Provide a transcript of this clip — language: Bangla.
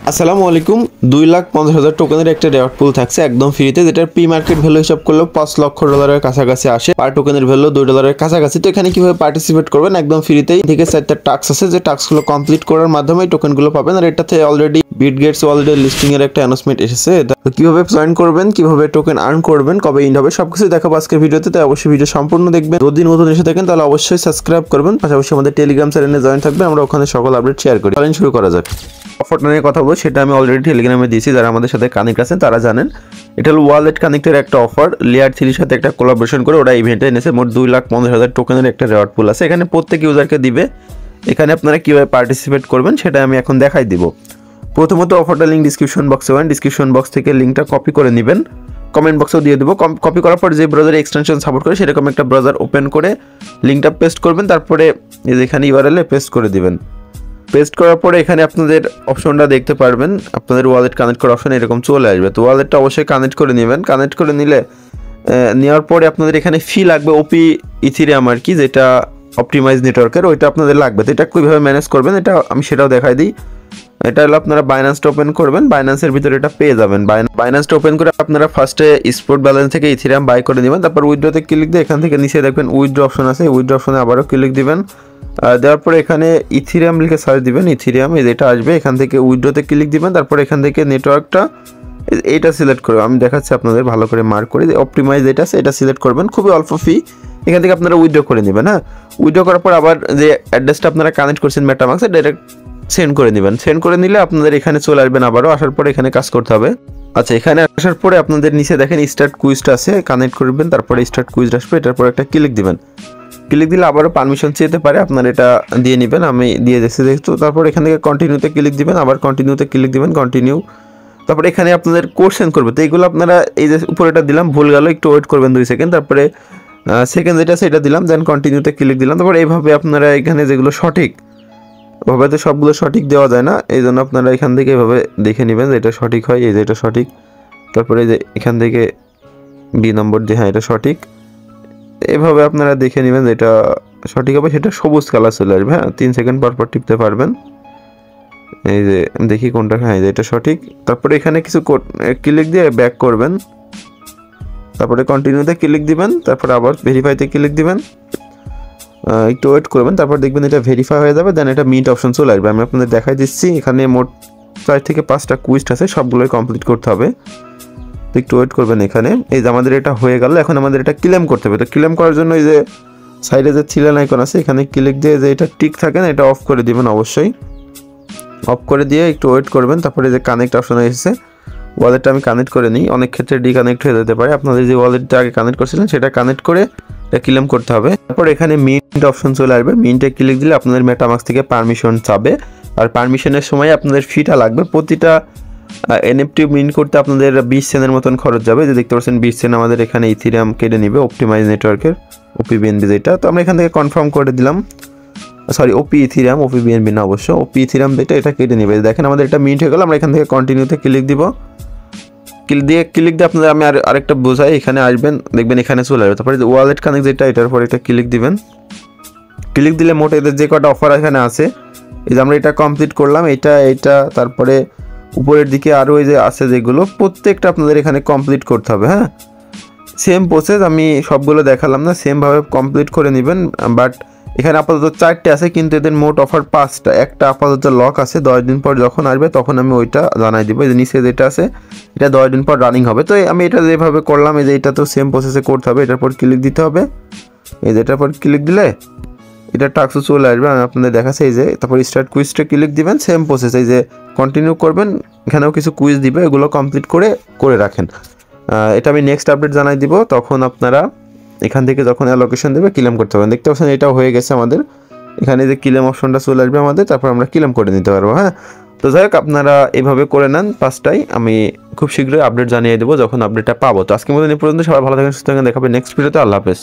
আসসালামু আলাইকুম। 2,50,000 টোকেনের একটা রেওয়ার্ড পুল থাকছে একদম ফ্রিতে, যেটার প্রি মার্কেট ভ্যালু হিসাব করলেও $5 লক্ষ কাছাকাছি আসে। পার টোকেনের ভ্যালু $2 কাছাকাছি। তো এখানে কিভাবে পার্টিসিপেট করবেন, একদম ফ্রিতেই থেকে 4টা টাস্ক আছে, যে টাস্কগুলো কমপ্লিট করার মাধ্যমে টোকেনগুলো পাবেন। আর এটাতে অলরেডি বিটগেটস ওয়ালেটে লিস্টিং এর একটা অ্যানাউন্সমেন্ট এসেছে। কিভাবে জয়েন করবেন, কিভাবে টোকেন আর্ন করবেন, কবে ইন হবে, সবকিছু দেখাবো আজকের ভিডিওতে। তাই অবশ্যই ভিডিও সম্পূর্ণ দেখবেন। যদি নতুন এসে থাকেন তাহলে অবশ্যই সাবস্ক্রাইব করবেন, পাশাপাশি আমাদের টেলিগ্রাম চ্যানেলে জয়েন থাকবেন, আমরা ওখানে সকল আপডেট শেয়ার করি। চলেন শুরু করা যাক। অফারটা নিয়ে কথা বলবো, সেটা আমি অলরেডি টেলিগ্রামে দিয়েছি, যারা আমাদের সাথে কানেক্ট আছেন তারা জানেন। এটা হলো ওয়ালেট কানেক্টের একটা অফার, লেয়ার 3 সাথে একটা কোলাবোরেশন করে ওরা ইভেন্টে এনেছে। মোট 2,50,000 টোকেনের একটা রেওয়ার্ড পুল আছে, এখানে প্রত্যেক ইউজারকে দিবে। এখানে আপনারা কীভাবে পার্টিসিপেট করবেন সেটা আমি এখন দেখাই দিব। প্রথমত অফারটা লিঙ্ক ডিসক্রিপশন বক্সে পাবেন, ডিসক্রিপশন বক্স থেকে লিঙ্কটা কপি করে নেবেন, কমেন্ট বক্সেও দিয়ে দেবো। কপি করার পর যে ব্রাউজার এক্সটেনশন সাপোর্ট করে সেরকম একটা ব্রাউজার ওপেন করে লিঙ্কটা পেস্ট করবেন, তারপরে এখানে ইউআরএল পেস্ট করে দিবেন। পেস্ট করার পরে এখানে আপনাদের অপশনটা দেখতে পারবেন, আপনাদের ওয়ালেট কানেক্ট করার অপশন এরকম চলে আসবে। তো ওয়ালেটটা অবশ্যই কানেক্ট করে নেবেন। কানেক্ট করে নেওয়ার পরে আপনাদের এখানে ফি লাগবে, ওপি ইথিরিয়াম আর কি, যেটা অপটিমাইজ নেটওয়ার্কের, ওইটা আপনাদের লাগবে। তো এটা কীভাবে ম্যানেজ করবেন এটা আমি সেটাও দেখাই দিই। এটা হলো আপনারা বাইন্যান্সটা ওপেন করবেন, বাইন্যান্সের ভিতরে এটা পেয়ে যাবেন। বাইন্যান্সটা ওপেন করে আপনারা ফার্স্টে স্পট ব্যালেন্স থেকে ইথিরিয়াম বাই করে নেবেন, তারপর উইথড্রোতে ক্লিক দিয়ে এখান থেকে নিচে দেখবেন উইথড্রো অপশন আছে, উইথড্রো অপশনে আবারও ক্লিক দিবেন। দেওয়ার পরে এখানে ইথিরিয়াম লিখে সার্চ দিবেন, ইথিরিয়াম যেটা আসবে, এখান থেকে উইথড্রোতে ক্লিক দিবেন। তারপর এখান থেকে নেটওয়ার্কটা এইটা সিলেক্ট করবে, আমি দেখাচ্ছি আপনাদের ভালো করে মার্ক করে, অপটিমাইজ যেটা আছে এটা সিলেক্ট করবেন, খুবই অল্প ফি। এখান থেকে আপনারা উইথড্রো করে নেবেন। হ্যাঁ, উইথড্রো করার পর আবার যে অ্যাড্রেসটা আপনারা কানেক্ট করছেন মেটামাক্সে ডাইরেক্ট সেন্ড করে নেবেন। সেন্ড করে নিলে আপনাদের এখানে চলে আসবেন, আবারও আসার পরে এখানে কাজ করতে হবে। আচ্ছা, এখানে আসার পরে আপনাদের নিচে দেখেন স্টার্ট কুইজটা আছে, কানেক্ট করবেন, তারপরে স্টার্ট কুইজ আসবে, এটার পর একটা ক্লিক দিবেন। ক্লিক দিলে আবারও পারমিশন চেতে পারে, আপনারা এটা দিয়ে নেবেন, আমি দিয়ে দিচ্ছি দেখতো। তারপর এখান থেকে কন্টিনিউতে ক্লিক দিবেন, আবার কন্টিনিউতে ক্লিক দিবেন, কন্টিনিউ। তারপরে এখানে আপনাদের কোশ্চেন করবে, তো এইগুলো আপনারা এই যে উপরেটা দিলাম ভুল গেল, একটু ওয়েট করবেন 2 সেকেন্ড। তারপরে সেকেন্ড যেটা সেটা দিলাম, দেন কন্টিনিউতে ক্লিক দিলাম। তারপরে এইভাবে আপনারা এখানে যেগুলো সঠিক ভাবে, তো সবগুলো সঠিক দেওয়া যায় না, এই জন্য আপনারা এখান থেকে এভাবে দেখে নেবেন যে এটা সঠিক হয়, এই যে এটা সঠিক। তারপরে যে এখান থেকে বি নম্বর দিয়ে, হ্যাঁ এটা সঠিক। এভাবে আপনারা দেখে নেবেন যে এটা সঠিক হবে, সেটা সবুজ কালার চলে আসবে। হ্যাঁ, 3 সেকেন্ড পর পর টিপতে পারবেন। এই যে দেখি কোনটা, হ্যাঁ এই যে এটা সঠিক। তারপরে এখানে কিছু ক্লিক দিয়ে ব্যাক করবেন, তারপরে কন্টিনিউতে ক্লিক দিবেন, তারপরে আবার ভেরিফাইতে ক্লিক দিবেন, একটু ওয়েট করবেন, তারপর দেখবেন এটা ভেরিফাই হয়ে যাবে, দেন এটা মিট অপশন চলে আসবে। আমি আপনাদের দেখাই দিচ্ছি, এখানে মোট 4 থেকে 5টা কুইজ আছে, সবগুলোই কমপ্লিট করতে হবে। তো একটু ওয়েট করবেন। এখানে এই যে আমাদের এটা হয়ে গেল, এখন আমাদের এটা ক্লেম করতে হবে। তো ক্লেম করার জন্য এই যে সাইডে যে থ্রি লাইন আইকন আছে, এখানে ক্লিক দিয়ে যে এটা টিক থাকে না, এটা অফ করে দিবেন অবশ্যই। অফ করে দিয়ে একটু ওয়েট করবেন। তারপরে যে কানেক্ট অপশন এসেছে, ওয়ালেটটা আমি কানেক্ট করে নিই, অনেক ক্ষেত্রে ডিকানেক্ট হয়ে যেতে পারে। আপনাদের যে ওয়ালেটটা আগে কানেক্ট করছিলেন সেটা কানেক্ট করে এটা ক্লেম করতে হবে। তারপর এখানে মিন্ট অপশন চলে আসবে, মিন্টে ক্লিক দিলে আপনাদের মেটামাক্স থেকে পারমিশন চাবে। আর পারমিশনের সময় আপনাদের ফিটা লাগবে, প্রতিটা এনএফটি মিন্ট করতে আপনাদের 20 সেন্টের মতন খরচ যাবে। যে দেখতে পাচ্ছেন 20 সেন্ট আমাদের এখানে ইথিরিয়াম কেটে নিবে, অপটিমাইজ নেটওয়ার্কের ওপিবিএনবি যেটা। তো আমরা এখান থেকে কনফার্ম করে দিলাম, সরি ওপি ইথিরিয়াম, ওপিবিএনবি না অবশ্য, ওপি ইথিরিয়াম যেটা এটা কেটে নেবে। দেখেন আমাদের এটা মিন্ট হয়ে গেল, আমরা এখান থেকে কন্টিনিউতে ক্লিক দিব। ক্লিক দিয়ে আপনাদের আমি আরেকটা বোঝাই, এখানে আসবেন দেখবেন এখানে চলে আসবে। তারপরে ওয়ালেট কানেক্ট যেটা, এটার পর এটা ক্লিক দিবেন। ক্লিক দিলে মোট এদের যে কটা অফার এখানে আছে, এই যে আমরা এটা কমপ্লিট করলাম, এটা তারপরে উপরের দিকে আরও এই যে আছে যেগুলো, প্রত্যেকটা আপনাদের এখানে কমপ্লিট করতে হবে। হ্যাঁ, সেম প্রসেস, আমি সবগুলো দেখালাম না, সেমভাবে কমপ্লিট করে নেবেন। বাট এখানে আপাতত 4টে আছে, কিন্তু এদের মোট অফার 5টা, একটা আপাতত লক আছে, 10 দিন পর যখন আসবে তখন আমি ওইটা জানাই দিব। এই যে নিচে যেটা আছে এটা 10 দিন পর রানিং হবে। তো আমি এটা যেভাবে করলাম, এই যে এটা তো সেম প্রসেসে করতে হবে। এটার পর ক্লিক দিতে হবে, এই যে এটার পর ক্লিক দিলে এটা টাস্কও চলে আসবে, আমি আপনাদের দেখাচ্ছি। এই যে তারপর স্টার্ট কুইজটা ক্লিক দিবেন, সেম প্রসেস, এই যে কন্টিনিউ করবেন, এখানেও কিছু কুইজ দিবে, এগুলো কমপ্লিট করে রাখেন। এটা আমি নেক্সট আপডেট জানাই দিব, তখন আপনারা এখান থেকে যখন অ্যালোকেশন দেবে ক্লেম করতে পারবেন। দেখতে পাচ্ছেন এটাও হয়ে গেছে আমাদের, এখানে যে ক্লেম অপশনটা চলে আসবে আমাদের, তারপর আমরা ক্লেম করে নিতে পারবো। হ্যাঁ, তো যাই হোক আপনারা এভাবে করে নেন 5টাই, আমি খুব শীঘ্রই আপডেট জানিয়ে দেবো যখন আপডেটটা পাবো। তো আজকের মতো এই পর্যন্ত, সবাই ভালো থাকেন, সুস্থ থাকেন, দেখাবে নেক্সট ভিডিওতে। আল্লাহ হাফেজ।